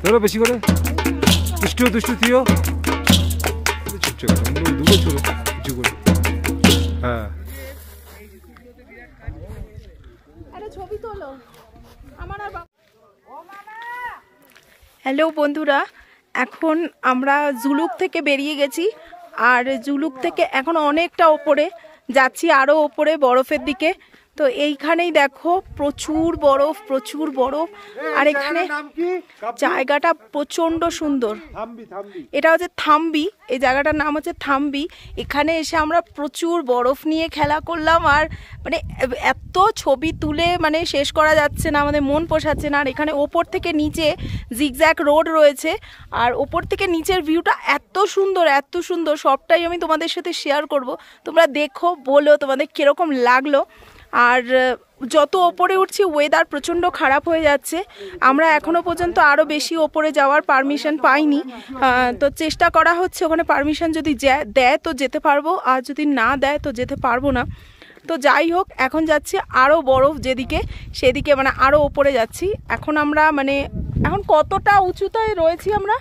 ধরো বেশি করে, দুষ্টু দুষ্টু থিও, ছুটছে দুটো ছোট কিছু করে। হ্যাঁ হ্যালো বন্ধুরা, এখন আমরা জুলুক থেকে বেরিয়ে গেছি। আর জুলুক থেকে এখন অনেকটা ওপরে যাচ্ছি, আরও ওপরে বরফের দিকে। তো এইখানেই দেখো প্রচুর বরফ, প্রচুর বরফ। আর এখানে জায়গাটা প্রচণ্ড সুন্দর। এটা হচ্ছে থাম্বি, এই জায়গাটার নাম হচ্ছে থাম্বি। এখানে এসে আমরা প্রচুর বরফ নিয়ে খেলা করলাম। আর মানে এত ছবি তুলে মানে শেষ করা যাচ্ছে না, আমাদের মন পোষাচ্ছে না। আর এখানে ওপর থেকে নিচে জিগজ্যাগ রোড রয়েছে, আর ওপর থেকে নিচের ভিউটা এত সুন্দর, এত সুন্দর। সবটাই আমি তোমাদের সাথে শেয়ার করব, তোমরা দেখো, বলো তোমাদের কীরকম লাগলো। আর যত ওপরে উঠছি ওয়েদার প্রচণ্ড খারাপ হয়ে যাচ্ছে। আমরা এখনও পর্যন্ত আরও বেশি ওপরে যাওয়ার পারমিশন পাইনি। তো চেষ্টা করা হচ্ছে, ওখানে পারমিশন যদি দেয় তো যেতে পারবো, আর যদি না দেয় তো যেতে পারবো না। তো যাই হোক, এখন যাচ্ছি আরও বরফ যেদিকে সেদিকে, মানে আরও ওপরে যাচ্ছি। এখন আমরা মানে এখন কতটা উঁচুতে রয়েছি আমরা?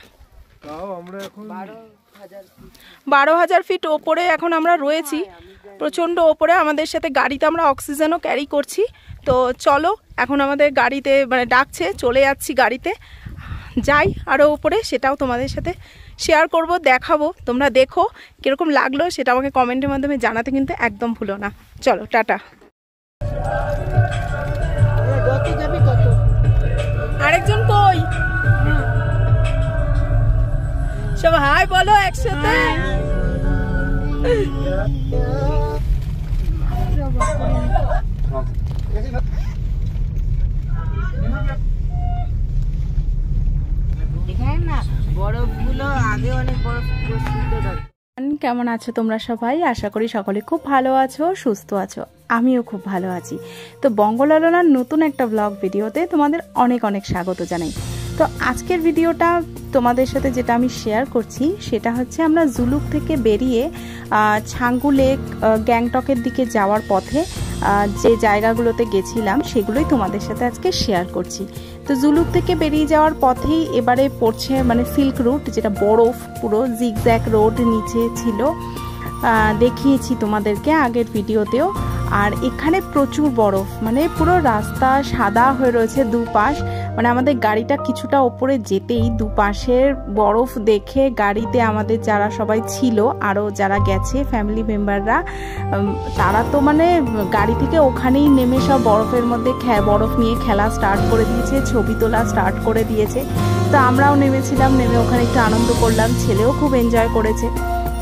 12,000 ফিট ওপরে এখন আমরা রয়েছি, প্রচণ্ড ওপরে। আমাদের সাথে গাড়িতে আমরা অক্সিজেনও ক্যারি করছি। তো চলো, এখন আমাদের গাড়িতে মানে ডাকছে, চলে যাচ্ছি গাড়িতে। যাই আরও উপরে, সেটাও তোমাদের সাথে শেয়ার করব, দেখাবো। তোমরা দেখো কীরকম লাগলো সেটা আমাকে কমেন্টের মাধ্যমে জানাতে কিন্তু একদম ভুলো না। চলো, টাটা। আরেকজন কই? সব হাই বলো একসাথে। কেমন আছো তোমরা সবাই? আশা করি সকলে খুব ভালো আছো, সুস্থ আছো। আমিও খুব ভালো আছি। তো বঙ্গলালনার নতুন একটা ব্লগ ভিডিওতে তোমাদের অনেক অনেক স্বাগত জানাই। তো আজকের ভিডিওটা তোমাদের সাথে যেটা আমি শেয়ার করছি সেটা হচ্ছে আমরা জুলুক থেকে বেরিয়ে ছাঙ্গু লেক, গ্যাংটকের দিকে যাওয়ার পথে যে জায়গাগুলোতে গেছিলাম সেগুলোই তোমাদের সাথে আজকে শেয়ার করছি। তো জুলুক থেকে বেরিয়ে যাওয়ার পথেই এবারে পড়ছে মানে সিল্ক রুট, যেটা বরফ, পুরো জিগজ্যাগ রোড নিচে ছিল, দেখিয়েছি তোমাদেরকে আগের ভিডিওতেও। আর এখানে প্রচুর বরফ, মানে পুরো রাস্তা সাদা হয়ে রয়েছে দুপাশ। মানে আমাদের গাড়িটা কিছুটা ওপরে যেতেই দুপাশের বরফ দেখে গাড়িতে আমাদের যারা সবাই ছিল, আরও যারা গেছে ফ্যামিলি মেম্বাররা, তারা তো মানে গাড়ি থেকে ওখানেই নেমে সব বরফের মধ্যে বরফ নিয়ে খেলা স্টার্ট করে দিয়েছে, ছবি তোলা স্টার্ট করে দিয়েছে। তো আমরাও নেমেছিলাম, নেমে ওখানে একটু আনন্দ করলাম, ছেলেও খুব এনজয় করেছে।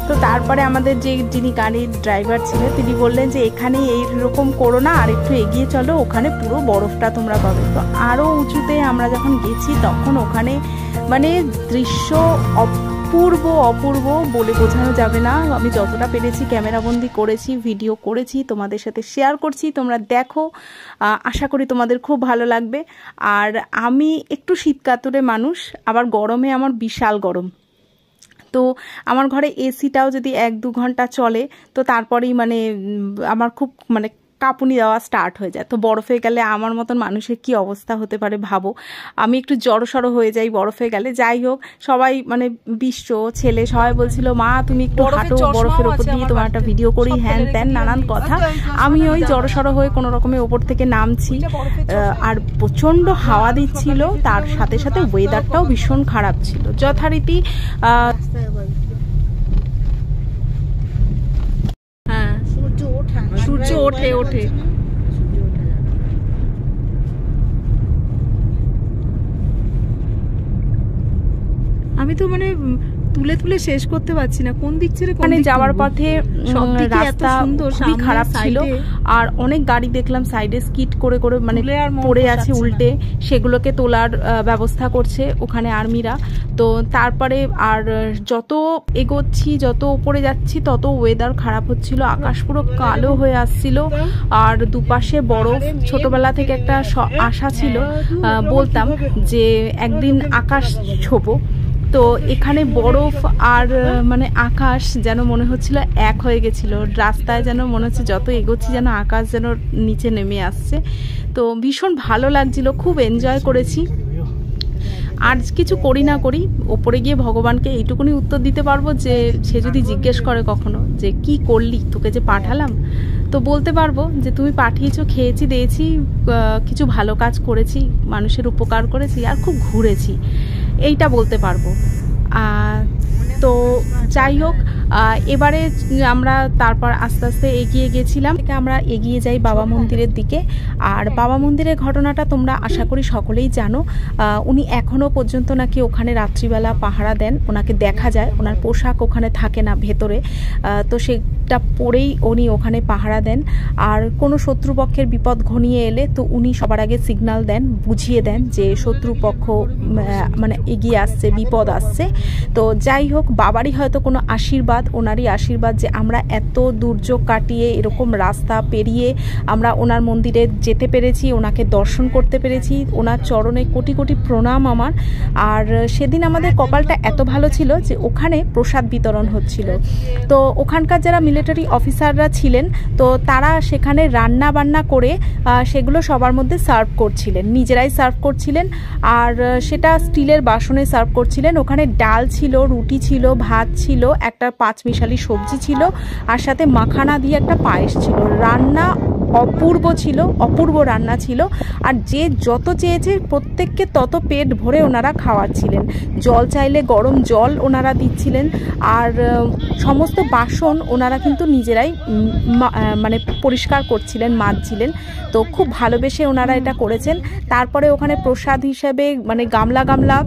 তো তারপরে আমাদের যিনি গাড়ির ড্রাইভার ছিলেন তিনি বললেন যে এখানে এইরকম করো না, আর একটু এগিয়ে চলো, ওখানে পুরো বরফটা তোমরা পাবে। তো আরও উঁচুতে আমরা যখন গেছি তখন ওখানে মানে দৃশ্য অপূর্ব, অপূর্ব বলে বোঝানো যাবে না। আমি যতটা পেরেছি ক্যামেরাবন্দি করেছি, ভিডিও করেছি, তোমাদের সাথে শেয়ার করছি, তোমরা দেখো। আশা করি তোমাদের খুব ভালো লাগবে। আর আমি একটু শীতকাতুরে মানুষ, আবার গরমে আমার বিশাল গরম। তো আমার ঘরে এসিটাও যদি 1-2 ঘন্টা চলে তো তারপরেই মানে আমার খুব মানে কাঁপুনি দেওয়া স্টার্ট হয়ে যায়। তো বরফে গেলে আমার মতন মানুষের কি অবস্থা হতে পারে ভাবো। আমি একটু জড়সড় হয়ে যাই বরফে গেলে। যাই হোক, সবাই মানে বিশ্ব ছেলে সবাই বলছিল মা তুমি একটু হাঁটো বরফের ওপর দিয়ে, তোমার একটা ভিডিও করি, হ্যান ত্যান নানান কথা। আমি ওই জড়সড় হয়ে কোনো রকমের ওপর থেকে নামছি। আর প্রচণ্ড হাওয়া দিচ্ছিল, তার সাথে সাথে ওয়েদারটাও ভীষণ খারাপ ছিল। যথারীতি সূর্য ওঠে ওঠে। আমি তো মানে তুলে তুলে শেষ করতে পারছি না, কোন দিক ছেড়ে কোন দিক যাওয়ার পথে রাস্তা খুবই খারাপ ছিল। আর অনেক গাড়ি দেখলাম সাইডে স্কিড করে করে মানে পড়ে আছে উল্টে, সেগুলোকে তোলার ব্যবস্থা করছে ওখানে আর্মিরা। তো তারপরে আর যত এগোচ্ছি, যত উপরে যাচ্ছি তত ওয়েদার খারাপ হচ্ছিল, আকাশ পুরো কালো হয়ে আসছিল। আর দুপাশে বরফ। ছোটবেলা থেকে একটা আশা ছিল, বলতাম যে একদিন আকাশ ছোবো। তো এখানে বরফ আর মানে আকাশ যেন মনে হচ্ছিল এক হয়ে গেছিল। রাস্তায় যেন মনে হচ্ছে যত এগোচ্ছি যেন আকাশ যেন নিচে নেমে আসছে। তো ভীষণ ভালো লাগছিল, খুব এনজয় করেছি। আর কিছু করি না করি ওপরে গিয়ে ভগবানকে এইটুকুনি উত্তর দিতে পারবো যে সে যদি জিজ্ঞেস করে কখনো যে কি করলি, তোকে যে পাঠালাম, তো বলতে পারবো যে তুমি পাঠিয়েছো, খেয়েছি, দিয়েছি, কিছু ভালো কাজ করেছি, মানুষের উপকার করেছি, আর খুব ঘুরেছি, এইটা বলতে পারবো। তো যাই হোক, এবারে আমরা তারপর আস্তে আস্তে এগিয়ে গেছিলাম। আমরা এগিয়ে যাই বাবা মন্দিরের দিকে। আর বাবা মন্দিরের ঘটনাটা তোমরা আশা করি সকলেই জানো। উনি এখনও পর্যন্ত নাকি ওখানে রাত্রিবেলা পাহারা দেন, ওনাকে দেখা যায়, ওনার পোশাক ওখানে থাকে না ভেতরে, তো সেটা পরেই উনি ওখানে পাহারা দেন। আর কোনো শত্রুপক্ষের বিপদ ঘনিয়ে এলে তো উনি সবার আগে সিগন্যাল দেন, বুঝিয়ে দেন যে শত্রুপক্ষ মানে এগিয়ে আসছে, বিপদ আসছে। তো যাই হোক, বাবারই হয়তো কোনো আশীর্বাদ, ওনারই আশীর্বাদ যে আমরা এত দুর্যোগ কাটিয়ে এরকম রাস্তা পেরিয়ে আমরা ওনার মন্দিরে যেতে পেরেছি, ওনাকে দর্শন করতে পেরেছি। ওনার চরণে কোটি কোটি প্রণাম আমার। আর সেদিন আমাদের কপালটা এত ভালো ছিল যে ওখানে প্রসাদ বিতরণ হচ্ছিল। তো ওখানকার যারা মিলিটারি অফিসাররা ছিলেন, তো তারা সেখানে রান্না বান্না করে সেগুলো সবার মধ্যে সার্ভ করছিলেন, নিজেরাই সার্ভ করছিলেন। আর সেটা স্টিলের বাসনে সার্ভ করছিলেন। ওখানে ডাল ছিল, রুটি ছিল, ভাত ছিল, একটা পাঁচমিশালি সবজি ছিল, আর সাথে মাখানা দিয়ে একটা পায়েস ছিল। রান্না অপূর্ব ছিল, অপূর্ব রান্না ছিল। আর যে যত চেয়েছে প্রত্যেককে তত পেট ভরে ওনারা খাওয়াচ্ছিলেন। জল চাইলে গরম জল ওনারা দিচ্ছিলেন। আর সমস্ত বাসন ওনারা কিন্তু নিজেরাই মানে পরিষ্কার করছিলেন, মাজছিলেন। তো খুব ভালোবেসে ওনারা এটা করেছেন। তারপরে ওখানে প্রসাদ হিসেবে মানে গামলা গামলা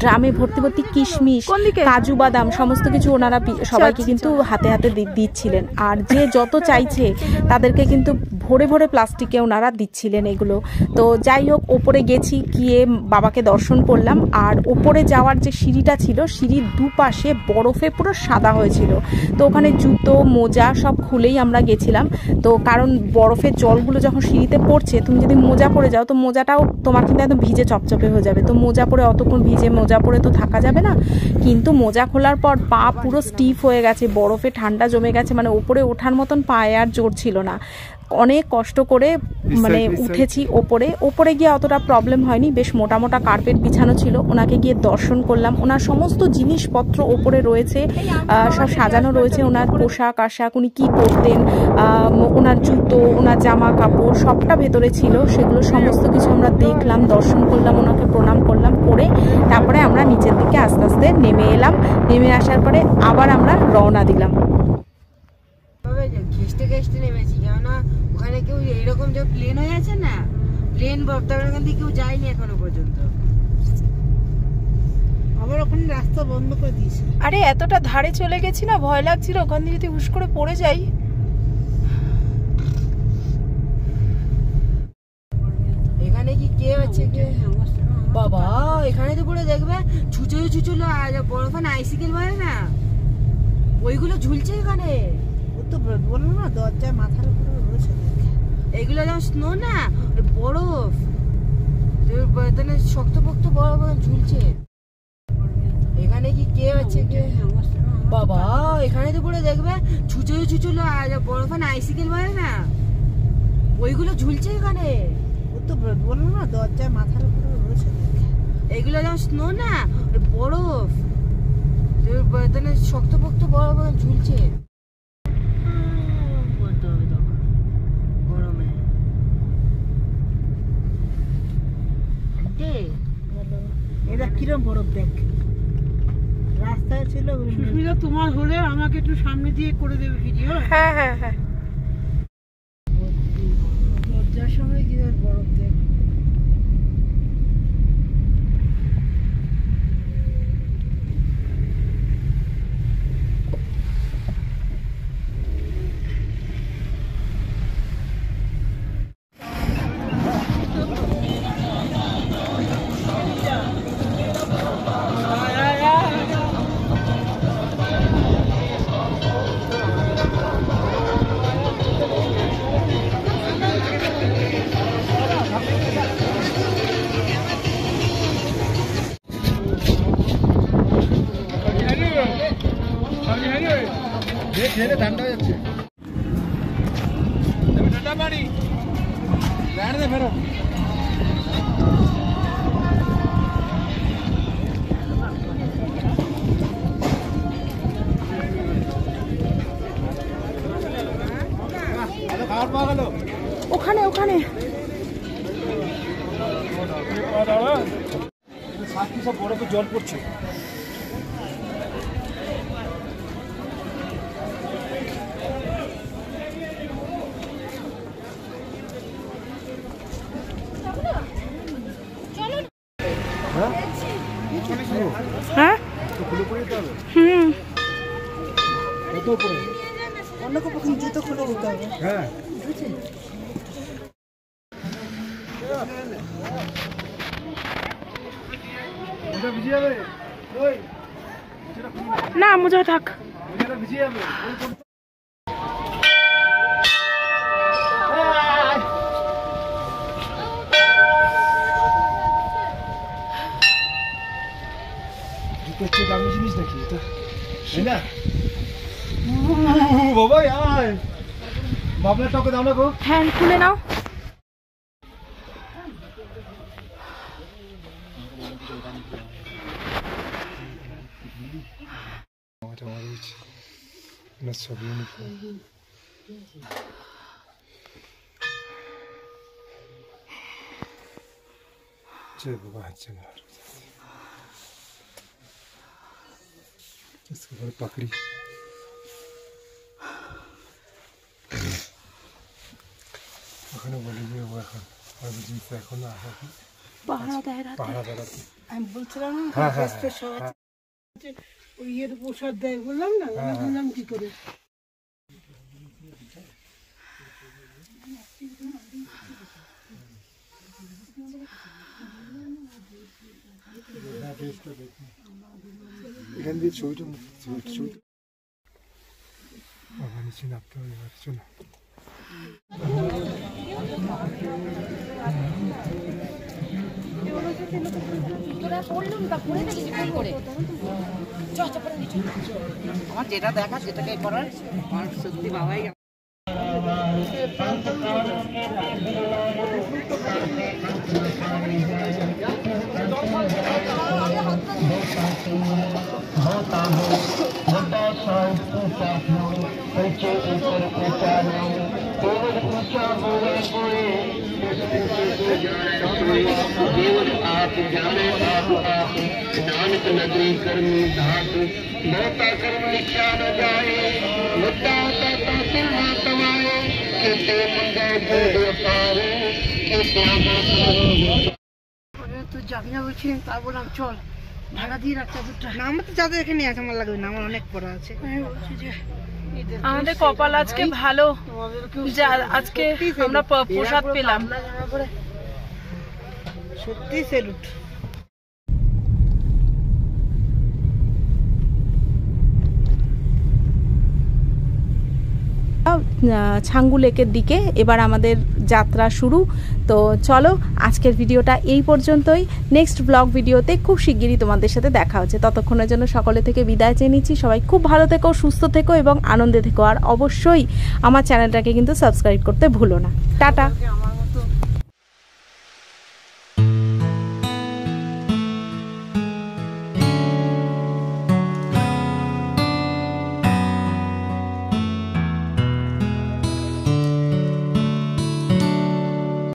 ড্রামে ভর্তি ভর্তি কিশমিশ, কাজু বাদাম সমস্ত কিছু ওনারা সবাইকে কিন্তু হাতে হাতে দিচ্ছিলেন। আর যে যত চাইছে তাদেরকে কিন্তু ভরে ভরে প্লাস্টিকে ওনারা দিচ্ছিলেন এগুলো। তো যাই হোক, ওপরে গেছি, গিয়ে বাবাকে দর্শন করলাম। আর ওপরে যাওয়ার যে সিঁড়িটা ছিল, সিঁড়ির দুপাশে বরফে পুরো সাদা হয়েছিল। তো ওখানে জুতো মোজা সব খুলেই আমরা গেছিলাম। তো কারণ বরফের জলগুলো যখন সিঁড়িতে পড়ছে, তুমি যদি মোজা পরে যাও তো মোজাটাও তোমার কিন্তু একদম ভিজে চপচপে হয়ে যাবে। তো মোজা পরে অতক্ষণ ভিজে মোজা পরে তো থাকা যাবে না। কিন্তু মোজা খোলার পর পা পুরো স্টিফ হয়ে গেছে, বরফে ঠান্ডা জমে গেছে, মানে ওপরে ওঠার মতন পায়ে আর জোর ছিল না। অনেক কষ্ট করে মানে উঠেছি ওপরে। ওপরে গিয়ে অতটা প্রবলেম হয়নি, বেশ মোটা মোটা কার্পেট বিছানো ছিল। ওনাকে গিয়ে দর্শন করলাম। ওনার সমস্ত জিনিসপত্র ওপরে রয়েছে, সব সাজানো রয়েছে। ওনার পোশাক আশাক, উনি কী করতেন, ওনার জুতো, ওনার জামা কাপড় সবটা ভেতরে ছিল। সেগুলো সমস্ত কিছু আমরা দেখলাম, দর্শন করলাম, ওনাকে প্রণাম করলাম। করে তারপরে আমরা নিচের দিকে আস্তে আস্তে নেমে এলাম। নেমে আসার পরে আবার আমরা রওনা দিলাম। ঘেসতে ঘেসতে নেমেছি, কেননা ওখানে কেউ এইরকম যে প্লেন হয়ে আছে না, প্লেন ওখান থেকে কেউ যায়নি এখনো পর্যন্ত। আবার ওখানে রাস্তা বন্ধ করে দিয়েছে। আরে এতটা ধারে চলে গেছি না, ভয় লাগছিল ওখান দিয়ে যদি হুশ করে পড়ে যাই। এখানে কি কে আছে কে বাবা, এখানে তো পুরো দেখবে ছুচো ছুচুলো বরফ না আইসিকেল বলে না, ওইগুলো ঝুলছে এখানে। তো বললো না দরজায় মাথার উপরে রয়েছে, এগুলো যেমন স্নো না, বরফ শক্ত পক্ত বরফ ঝুলছে। এখানে কি কে আছে কে বাবা, এখানে তো পুরো দেখবে ছুচো ছুচুলো বরফ না আইসিকেল বলে না, ওইগুলো ঝুলছে এখানে। তো বললো না দরজায় মাথার উপরে রয়েছে, এগুলো যেমন স্নো না, বরফ শক্ত পক্ত বরফ ঝুলছে। এটা কিরম বরফ দেখ, রাস্তায় ছিল। সুস্মিতা তোমার হলে আমাকে একটু সামনে দিয়ে করে দেবে ভিডিও। হ্যাঁ হ্যাঁ হ্যাঁ, দরজার সময় কি বরফ দেখ। ঠান্ডা হয়ে যাচ্ছে, ঠান্ডা পানি ফেরো। ওখানে ওখানে সব বরফে জল পড়ছে। হ্যাঁ হুম জুতো খুলে দিতে হবে। হ্যাঁ ভিজে যাবে, না মুজো থাক। ভিজে যাবে। জুতোর দামি জিনিস নাকি এটা, তাই না? বাবা বাবলা টকে দাও না গো। হ্যাঁ খুলে নাও। সব ইউনিফর্ম जय बाबा जय इसके बाद पकड़ी ওখানে বলে যে ও এখন ওই জিনিসটা এখন আসে পাহাড়া দেয় পাহাড়া বেড়াতে। আমি বলছিলাম না হ্যাঁ হ্যাঁ ওই ইয়ের প্রসাদ দেয় বললাম না, আমি বললাম কি করে। এখান দিয়ে ছবিটা ছবি বাবা নিচে নামতে হবে এবার, চলো। আমার যেটা দেখা সেটাকে করার, আর সত্যি বাবাই आप जाने आप नानक नगरी कर्मी धात मोता कर्म लिखा न जाए मुद्दा दाता सिंहा तमाए किसे मंगे बूढ़ पारे किसे তো যাবি না বলছিলেন, তা বললাম চল ভাড়া দিয়ে রাখতে দুটা। না আমার তো যাদের এখানে আছে আমার লাগবে না, আমার অনেক পড়া আছে। আমি বলছি যে আমাদের কপাল আজকে ভালো যে আজকে আমরা প্রসাদ পেলাম। সত্যি সেলুট। ছাঙ্গু লেকের দিকে এবার আমাদের যাত্রা শুরু। তো চলো আজকের ভিডিওটা এই পর্যন্তই। নেক্সট ব্লগ ভিডিওতে খুব শিগগিরই তোমাদের সাথে দেখা হচ্ছে। ততক্ষণের জন্য সকলে থেকে বিদায় চেয়ে নিচ্ছি। সবাই খুব ভালো থেকো, সুস্থ থেকো এবং আনন্দে থেকো। আর অবশ্যই আমার চ্যানেলটাকে কিন্তু সাবস্ক্রাইব করতে ভুলো না। টাটা।